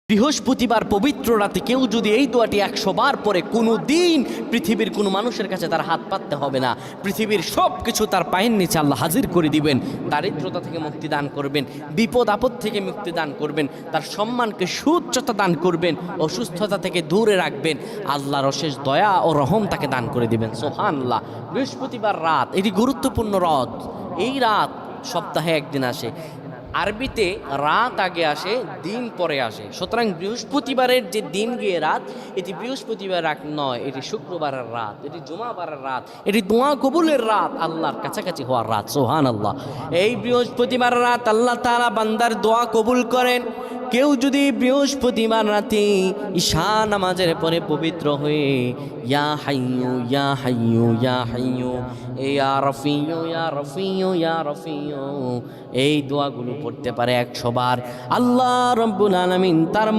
বৃহস্পতিবার পবিত্র রাতে কেউ যদি এই দোয়াটি 100 বার পরে, কোনো দিন পৃথিবীর কোনো মানুষের কাছে তার হাত পাততে হবে না। পৃথিবীর সব কিছু তার পায়ের নিচে আল্লাহ হাজির করে দিবেন। দারিদ্রতা থেকে মুক্তি দান করবেন, বিপদ আপদ থেকে মুক্তি দান করবেন, তার সম্মানকে সুউচ্চতা দান করবেন, অসুস্থতা থেকে দূরে রাখবেন। আল্লাহর অশেষ দয়া ও রহম তাকে দান করে দিবেন। সুবহানাল্লাহ। বৃহস্পতিবার রাত এটি গুরুত্বপূর্ণ রাত। এই রাত সপ্তাহে একদিন আসে। আরবিতে রাত আগে আসে, দিন পরে আসে। সুতরাং বৃহস্পতিবারের যে দিন গিয়ে রাত, এটি বৃহস্পতিবার রাত নয়, এটি শুক্রবারের রাত, এটি জুমাবারের রাত, এটি দোয়া কবুলের রাত, আল্লাহর কাছাকাছি হওয়ার রাত। সুবহানাল্লাহ। এই বৃহস্পতিবার রাত আল্লাহ তাআলা বান্দার দোয়া কবুল করেন। কেউ যদি বৃহস্পতিবার রাতে ঈশা নামাজের পরে পবিত্র হয়ে ইয়া হাইয়ু ইয়া হাইয়ু ইয়া হাইয়ু ইয়া রফিয়ু ইয়া রফিয়ু ইয়া রফিয়ু এই দোয়াগুলো পড়তে পারে 100 বার, আল্লাহ রাব্বুল আলামিন তার